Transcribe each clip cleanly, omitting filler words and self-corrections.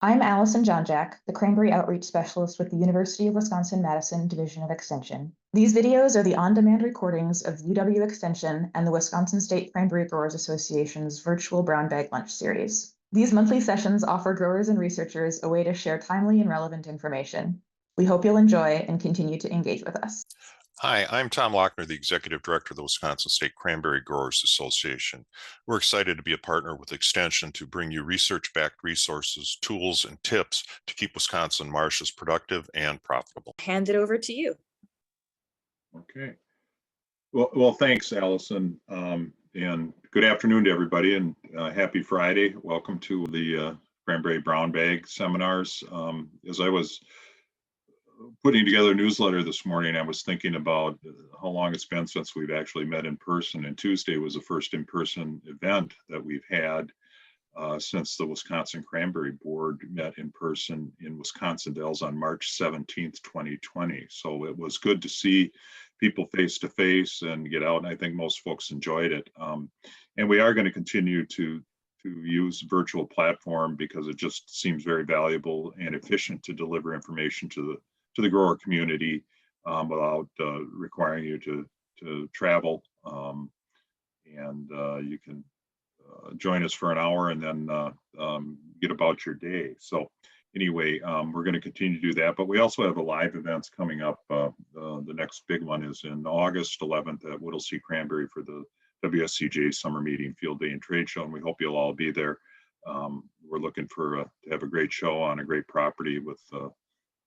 I'm Allison Jonjak, the Cranberry Outreach Specialist with the University of Wisconsin-Madison Division of Extension. These videos are the on-demand recordings of UW Extension and the Wisconsin State Cranberry Growers Association's virtual brown bag lunch series. These monthly sessions offer growers and researchers a way to share timely and relevant information. We hope you'll enjoy and continue to engage with us. Hi, I'm Tom Lochner, the Executive Director of the Wisconsin State Cranberry Growers Association. We're excited to be a partner with Extension to bring you research-backed resources, tools, and tips to keep Wisconsin marshes productive and profitable. Hand it over to you. Okay. Well, thanks, Allison. And good afternoon to everybody, and happy Friday. Welcome to the Cranberry Brown Bag seminars. As I was putting together a newsletter this morning, I was thinking about how long it's been since we've actually met in person, and Tuesday was the first in-person event that we've had since the Wisconsin Cranberry Board met in person in Wisconsin Dells on March 17th, 2020. So it was good to see people face to face and get out, and I think most folks enjoyed it. And we are going to continue to use virtual platform because it just seems very valuable and efficient to deliver information to the grower community without requiring you to travel. And you can join us for an hour and then get about your day. So anyway, we're going to continue to do that, but we also have a live events coming up. The next big one is in August 11th at Whittlesey Cranberry for the WSCJ Summer Meeting Field Day and Trade Show, and we hope you'll all be there. We're looking to have a great show on a great property with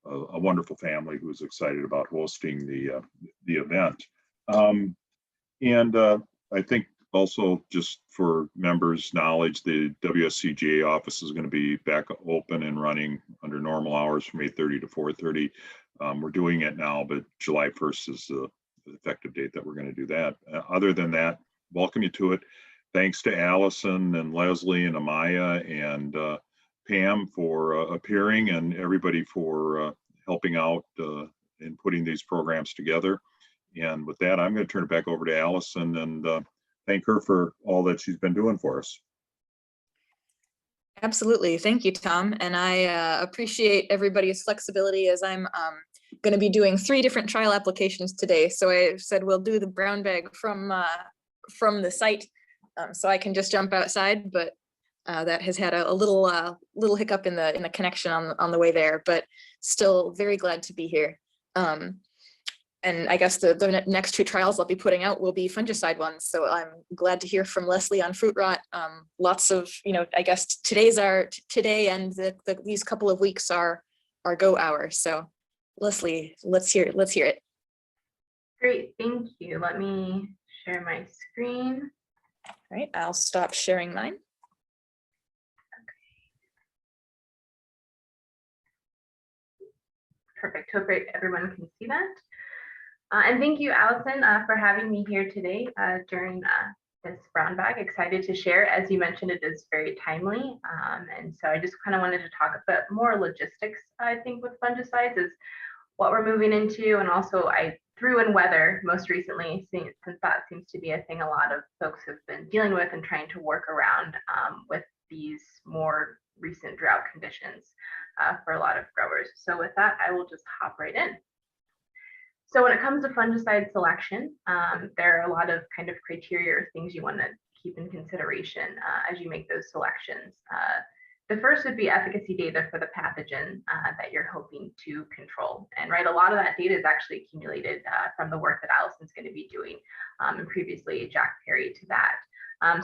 a wonderful family who's excited about hosting the event. And I think also, just for members' knowledge, the WSCGA office is going to be back open and running under normal hours from 8:30 to 4:30. We're doing it now, but July 1st is the effective date that we're going to do that. Other than that, welcome you to it. Thanks to Allison and Leslie and Amaya and Pam for appearing, and everybody for helping out in putting these programs together. And with that, I'm going to turn it back over to Allison and thank her for all that she's been doing for us. Absolutely. Thank you, Tom. And I appreciate everybody's flexibility as I'm going to be doing 3 different trial applications today. So I said we'll do the brown bag from the site, so I can just jump outside, but that has had a little hiccup in the connection on the way there, but still very glad to be here. And I guess the next 2 trials I'll be putting out will be fungicide ones. So I'm glad to hear from Leslie on fruit rot. Lots of, I guess today and these couple of weeks are our go hours. So Leslie, let's hear it. Great, thank you. Let me share my screen. All right, I'll stop sharing mine. Perfect. Hope everyone can see that. And thank you, Allison, for having me here today during this brown bag. Excited to share. As you mentioned, it is very timely. And so I just kind of wanted to talk a bit more logistics, I think, with fungicides is what we're moving into. And also I threw in weather most recently, since that seems to be a thing a lot of folks have been dealing with and trying to work around with these more recent drought conditions for a lot of growers. So with that, I will just hop right in. So when it comes to fungicide selection, there are a lot of kind of criteria or things you want to keep in consideration as you make those selections. The first would be efficacy data for the pathogen that you're hoping to control. And right, a lot of that data is actually accumulated from the work that Allison's going to be doing, and previously Jack Perry to that.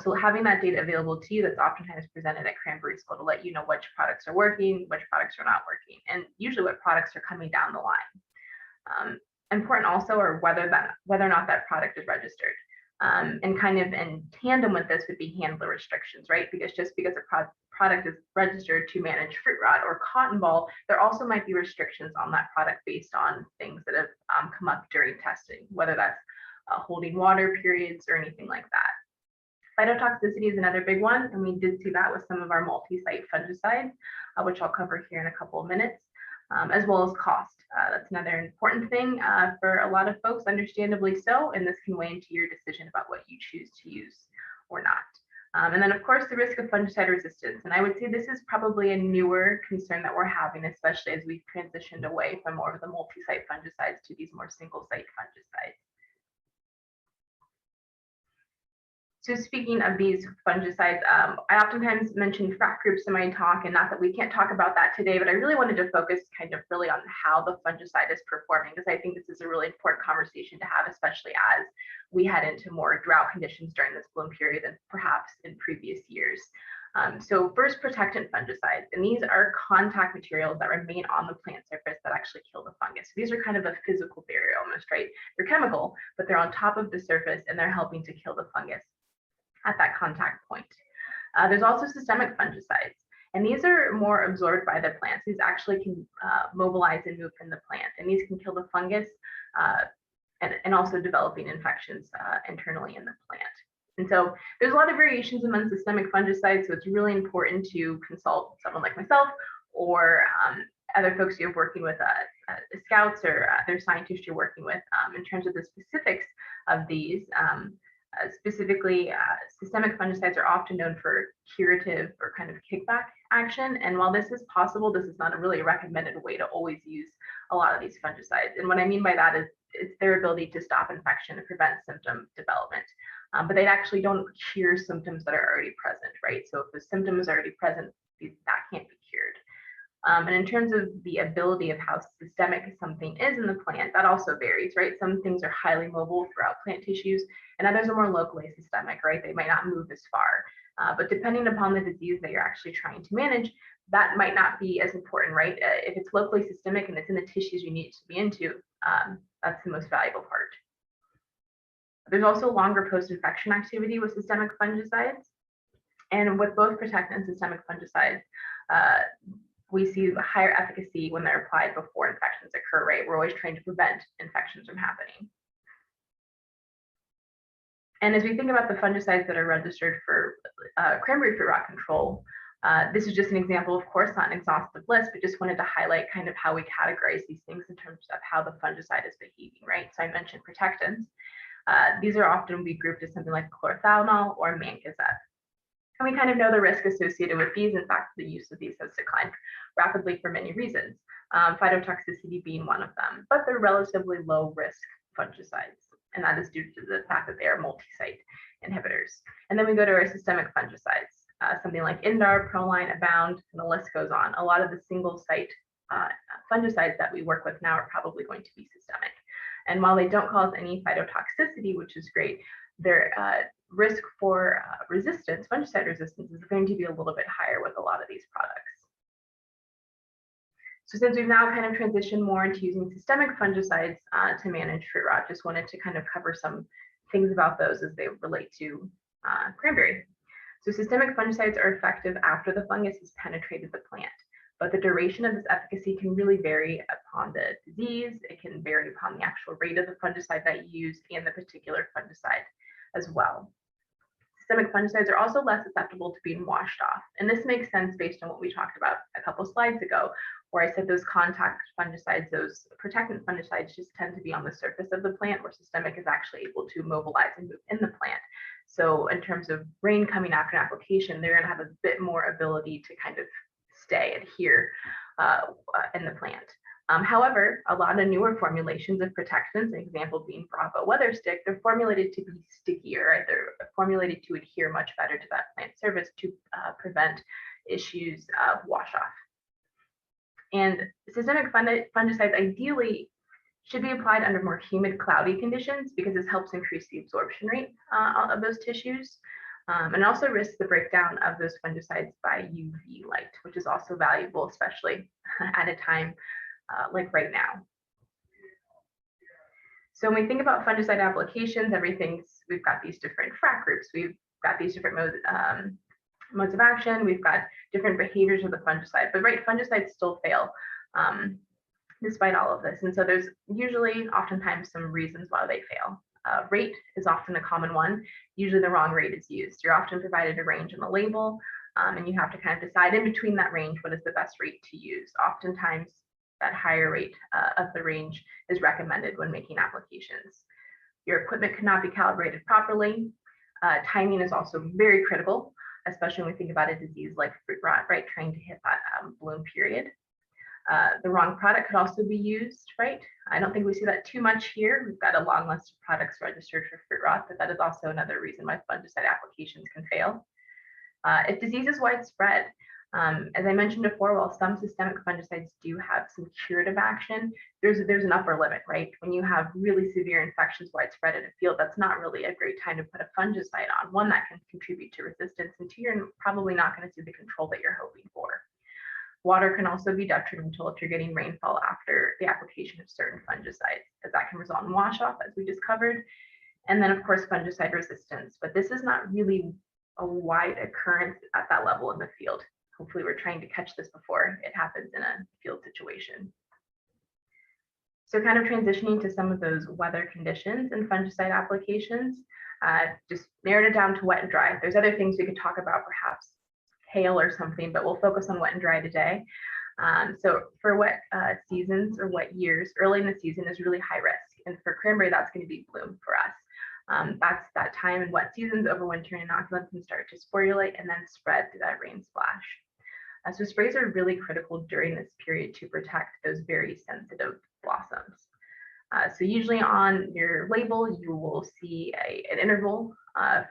So having that data available to you, that's oftentimes presented at Cranberry School to let you know which products are working, which products are not working, and usually what products are coming down the line. Important also are whether or not that product is registered. And kind of in tandem with this would be handler restrictions, right? Because just because a product is registered to manage fruit rot or cotton ball, there also might be restrictions on that product based on things that have come up during testing, whether that's holding water periods or anything like that. Phytotoxicity is another big one, and we did see that with some of our multi-site fungicides, which I'll cover here in a couple of minutes. As well as cost. That's another important thing for a lot of folks, understandably so, and this can weigh into your decision about what you choose to use or not. And then of course the risk of fungicide resistance. And I would say this is probably a newer concern that we're having, especially as we've transitioned away from more of the multi-site fungicides to these more single-site fungicides. So speaking of these fungicides, I oftentimes mention frac groups in my talk, and not that we can't talk about that today, but I really wanted to focus kind of really on how the fungicide is performing, because I think this is a really important conversation to have, especially as we head into more drought conditions during this bloom period than perhaps in previous years. So first, protectant fungicides, and these are contact materials that remain on the plant surface that actually kill the fungus. So these are kind of a physical barrier almost, right? They're chemical, but they're on top of the surface and they're helping to kill the fungus at that contact point. There's also systemic fungicides, and these are more absorbed by the plants. These actually can mobilize and move in the plant, and these can kill the fungus and also developing infections internally in the plant. And so there's a lot of variations among systemic fungicides, so it's really important to consult someone like myself or other folks you're working with, scouts or other scientists you're working with in terms of the specifics of these. Specifically, systemic fungicides are often known for curative or kind of kickback action. And while this is possible, this is not a really recommended way to always use a lot of these fungicides. And what I mean by that is it's their ability to stop infection and prevent symptom development. But they actually don't cure symptoms that are already present, right? So if the symptom is already present, that can't be cured. And in terms of the ability of how systemic something is in the plant, that also varies, right? Some things are highly mobile throughout plant tissues, and others are more locally systemic, right? They might not move as far. But depending upon the disease that you're actually trying to manage, that might not be as important, right? If it's locally systemic and it's in the tissues you need it to be into, that's the most valuable part. There's also longer post-infection activity with systemic fungicides. And with both protectant and systemic fungicides, we see higher efficacy when they're applied before infections occur, right? We're always trying to prevent infections from happening. And as we think about the fungicides that are registered for cranberry fruit rot control, this is just an example, of course, not an exhaustive list, but just wanted to highlight kind of how we categorize these things in terms of how the fungicide is behaving, right? So I mentioned protectants. These are often be grouped as something like chlorothalonil or mancozeb. And we kind of know the risk associated with these. In fact, the use of these has declined rapidly for many reasons, phytotoxicity being one of them, but they're relatively low risk fungicides. And that is due to the fact that they are multi-site inhibitors. And then we go to our systemic fungicides, something like Indar, Proline, Abound, and the list goes on. A lot of the single site fungicides that we work with now are probably going to be systemic. And while they don't cause any phytotoxicity, which is great, their risk for resistance, fungicide resistance, is going to be a little bit higher with a lot of these products. So since we've now kind of transitioned more into using systemic fungicides to manage fruit rot, just wanted to kind of cover some things about those as they relate to cranberry. So systemic fungicides are effective after the fungus has penetrated the plant, but the duration of this efficacy can really vary upon the disease. It can vary upon the actual rate of the fungicide that you use and the particular fungicide as well. Systemic fungicides are also less susceptible to being washed off. And this makes sense based on what we talked about a couple slides ago, where I said those contact fungicides, those protectant fungicides just tend to be on the surface of the plant, where systemic is actually able to mobilize and move in the plant. So in terms of rain coming after an application, they're going to have a bit more ability to kind of stay, adhere in the plant. However, a lot of newer formulations of protectants, an example being Bravo Weather Stick, they're formulated to be stickier, right? They're formulated to adhere much better to that plant surface to prevent issues of wash off. And systemic fungicides ideally should be applied under more humid, cloudy conditions because this helps increase the absorption rate of those tissues. And also risks the breakdown of those fungicides by UV light, which is also valuable, especially at a time like right now. So when we think about fungicide applications, we've got these different frac groups, we've got these different modes of action, we've got different behaviors of the fungicide, but right, fungicides still fail despite all of this. And so there's usually oftentimes some reasons why they fail. Rate is often a common one. Usually the wrong rate is used. You're often provided a range on the label, and you have to kind of decide in between that range what is the best rate to use. Oftentimes that higher rate of the range is recommended when making applications. Your equipment cannot be calibrated properly. Timing is also very critical, especially when we think about a disease like fruit rot, right? Trying to hit that bloom period. The wrong product could also be used, right? I don't think we see that too much here. We've got a long list of products registered for fruit rot, but that is also another reason why fungicide applications can fail. If disease is widespread, as I mentioned before, while some systemic fungicides do have some curative action, there's an upper limit, right? When you have really severe infections widespread in a field, that's not really a great time to put a fungicide on. One, that can contribute to resistance, and two, you're probably not going to see the control that you're hoping for. Water can also be detrimental if you're getting rainfall after the application of certain fungicides, as that can result in wash off, as we just covered. And then, of course, fungicide resistance. But this is not really a wide occurrence at that level in the field. Hopefully, we're trying to catch this before it happens in a field situation. So kind of transitioning to some of those weather conditions and fungicide applications, just narrowed it down to wet and dry. There's other things we could talk about, perhaps hail or something, but we'll focus on wet and dry today. So for wet seasons or wet years, early in the season is really high risk. And for cranberry, that's going to be bloom for us. That's that time in wet seasons, overwintering inoculants can start to sporulate and then spread through that rain splash. So sprays are really critical during this period to protect those very sensitive blossoms. So usually on your label, you will see an interval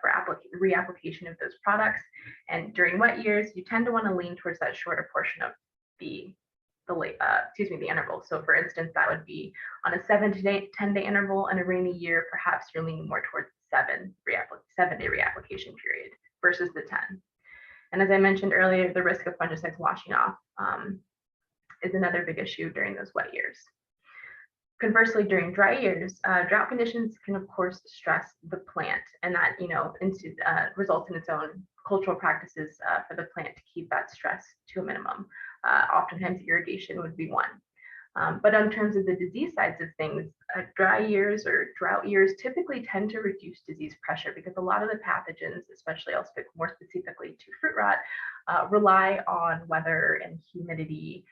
for reapplication of those products. And during wet years, you tend to want to lean towards that shorter portion of the interval. So for instance, that would be on a 7 to 10 day interval. In a rainy year, perhaps you're leaning more towards 7-day reapplication period versus the 10. And as I mentioned earlier, the risk of fungicides washing off is another big issue during those wet years. Conversely, during dry years, drought conditions can, of course, stress the plant, and that results in its own cultural practices for the plant to keep that stress to a minimum. Oftentimes, irrigation would be one. But in terms of the disease sides of things, dry years or drought years typically tend to reduce disease pressure because a lot of the pathogens, especially I'll speak more specifically to fruit rot, rely on weather and humidity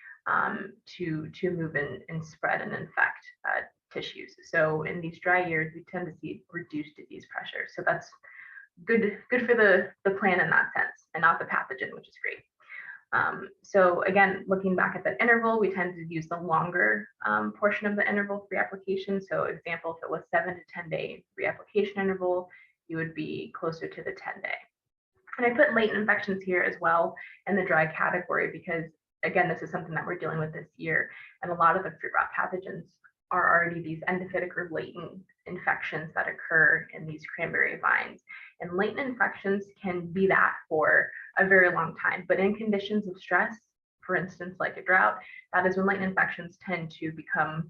to move and spread and infect tissues. So in these dry years, we tend to see reduced disease pressure. So that's good for the plant in that sense, and not the pathogen, which is great. So again, looking back at that interval, we tend to use the longer portion of the interval for reapplication. So example, if it was 7 to 10 day reapplication interval, you would be closer to the 10 day. And I put latent infections here as well in the dry category because, again, this is something that we're dealing with this year. And a lot of the fruit rot pathogens are already these endophytic or latent infections that occur in these cranberry vines. And latent infections can be that for a very long time, but in conditions of stress, for instance, like a drought, that is when latent infections tend to become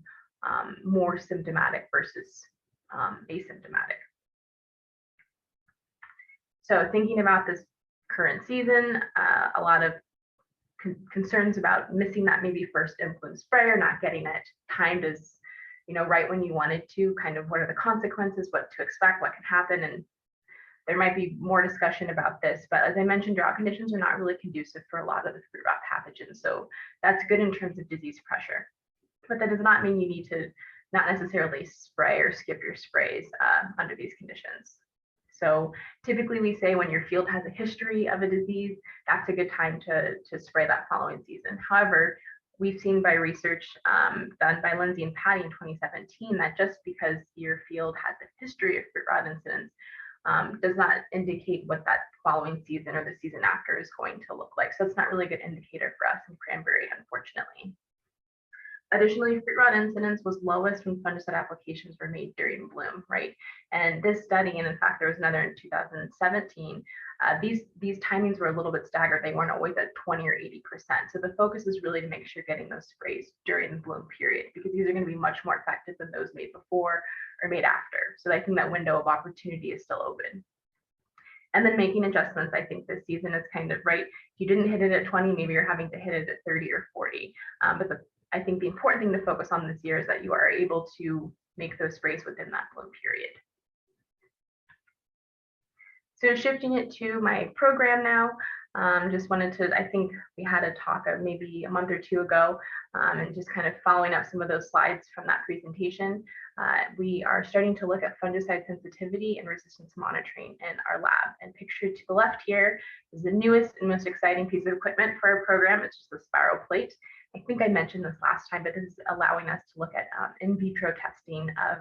more symptomatic versus asymptomatic. So thinking about this current season, a lot of concerns about missing that maybe first influence spray or not getting it timed as, right when you wanted to, kind of what are the consequences, what to expect, what can happen. And there might be more discussion about this, but as I mentioned, drought conditions are not really conducive for a lot of the fruit rot pathogens. So that's good in terms of disease pressure, but that does not mean you need to not necessarily spray or skip your sprays under these conditions. So typically we say when your field has a history of a disease, that's a good time to spray that following season. However, we've seen by research done by Lindsay and Patty in 2017 that just because your field has a history of fruit rot incidents does not indicate what that following season or the season after is going to look like. So it's not really a good indicator for us in cranberry, unfortunately. Additionally, fruit rot incidence was lowest when fungicide applications were made during bloom, right? And this study, and in fact, there was another in 2017, these timings were a little bit staggered. They weren't always at 20 or 80%. So the focus is really to make sure getting those sprays during the bloom period, because these are going to be much more effective than those made before or made after. So I think that window of opportunity is still open. And then making adjustments, I think this season is kind of right. If you didn't hit it at 20, maybe you're having to hit it at 30 or 40. But I think the important thing to focus on this year is that you are able to make those sprays within that bloom period. So shifting it to my program now, Just wanted to, I think we had a talk of maybe a month or two ago, and just kind of following up some of those slides from that presentation. We are starting to look at fungicide sensitivity and resistance monitoring in our lab. And pictured to the left here is the newest and most exciting piece of equipment for our program. It's just a spiral plate. I think I mentioned this last time, but this is allowing us to look at in vitro testing of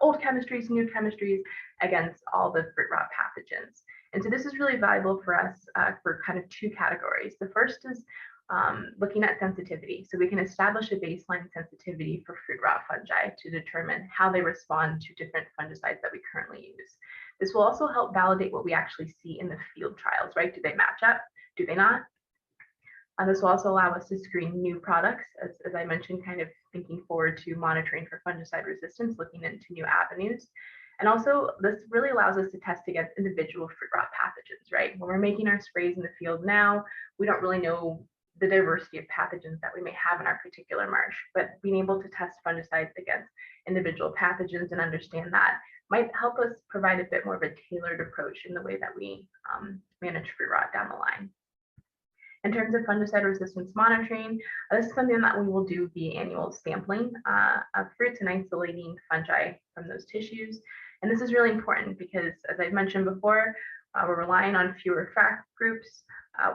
old chemistries, new chemistries against all the fruit rot pathogens. And so this is really valuable for us for kind of two categories. The first is looking at sensitivity. So we can establish a baseline sensitivity for fruit rot fungi to determine how they respond to different fungicides that we currently use. This will also help validate what we actually see in the field trials, right? Do they match up? Do they not? This will also allow us to screen new products, as I mentioned, kind of thinking forward to monitoring for fungicide resistance, looking into new avenues. And also, this really allows us to test against individual fruit rot pathogens, right? When we're making our sprays in the field now, we don't really know the diversity of pathogens that we may have in our particular marsh, but being able to test fungicides against individual pathogens and understand that might help us provide a bit more of a tailored approach in the way that we manage fruit rot down the line. In terms of fungicide resistance monitoring, this is something that we will do via annual sampling of fruits and isolating fungi from those tissues. And this is really important because, as I mentioned before, we're relying on fewer FRAC groups.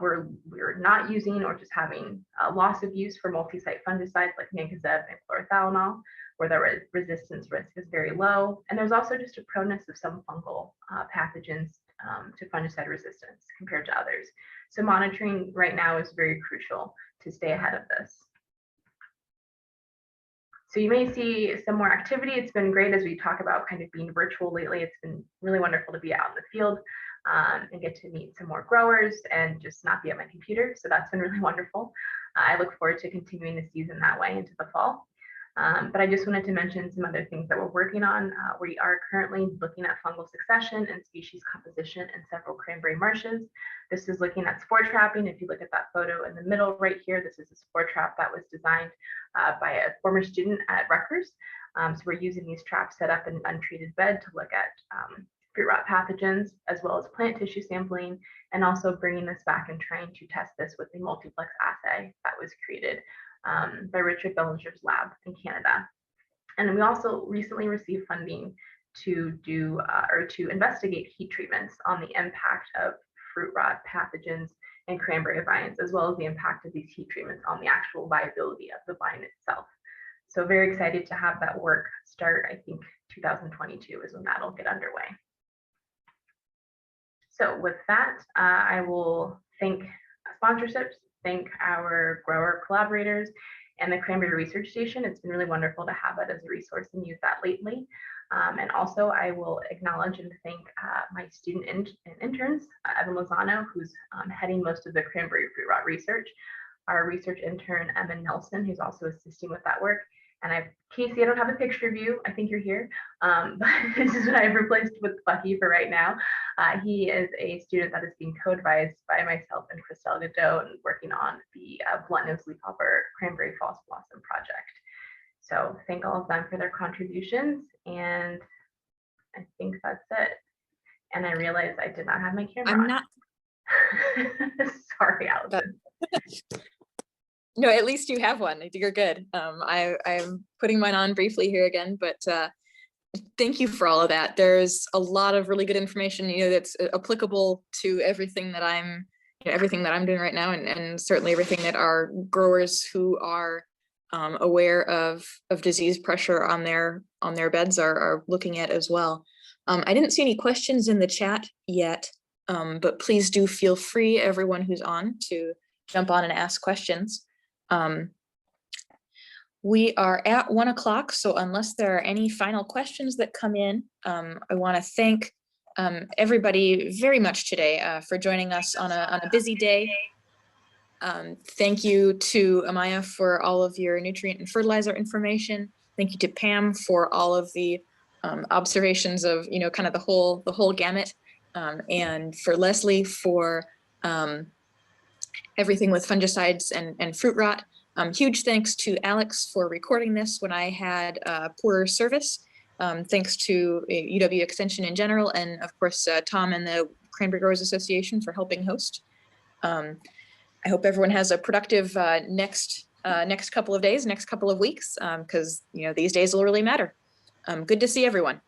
We're not using or just having a loss of use for multi-site fungicides like mancozeb and chlorothalonil, where the resistance risk is very low. And there's also just a proneness of some fungal pathogens to fungicide resistance compared to others. So monitoring right now is very crucial to stay ahead of this. So you may see some more activity. It's been great as we talk about kind of being virtual lately. It's been really wonderful to be out in the field and get to meet some more growers and just not be at my computer. So that's been really wonderful. I look forward to continuing the season that way into the fall. But I just wanted to mention some other things that we're working on. We are currently looking at fungal succession and species composition in several cranberry marshes. This is looking at spore trapping. If you look at that photo in the middle right here, this is a spore trap that was designed by a former student at Rutgers. So we're using these traps set up in an untreated bed to look at fruit rot pathogens, as well as plant tissue sampling, and also bringing this back and trying to test this with a multiplex assay that was created by Richard Bellinger's lab in Canada. And then we also recently received funding to do or to investigate heat treatments on the impact of fruit rot pathogens and cranberry vines, as well as the impact of these heat treatments on the actual viability of the vine itself. So very excited to have that work start. I think 2022 is when that'll get underway. So with that, I will thank sponsorships, thank our grower collaborators and the Cranberry Research Station. It's been really wonderful to have that as a resource and use that lately. And also I will acknowledge and thank my student interns, Evan Lozano, who's heading most of the cranberry fruit rot research, our research intern, Evan Nelson, who's also assisting with that work. And I have Casey, I don't have a picture of you. I think you're here. But this is what I've replaced with Bucky for right now. He is a student that is being co-advised by myself and Christelle Godot and working on the blunt nose leafhopper cranberry false blossom project. So thank all of them for their contributions. And I think that's it. And I realized I did not have my camera on. Not. Sorry, Allison. No, at least you have one. I think you're good. I'm putting mine on briefly here again, but thank you for all of that. There's a lot of really good information, that's applicable to everything that I'm doing right now, and certainly everything that our growers who are aware of disease pressure on their beds are looking at as well. I didn't see any questions in the chat yet, but please do feel free, everyone who's on, to jump on and ask questions. We are at 1 o'clock, so unless there are any final questions that come in, I want to thank everybody very much today for joining us on a busy day. Thank you to Amaya for all of your nutrient and fertilizer information. Thank you to Pam for all of the observations of kind of the whole gamut, and for Leslie for everything with fungicides and fruit rot. Huge thanks to Alex for recording this when I had poor service. Thanks to UW Extension in general, and of course Tom and the Cranberry Growers Association for helping host. I hope everyone has a productive next couple of days, next couple of weeks, because these days will really matter. Good to see everyone.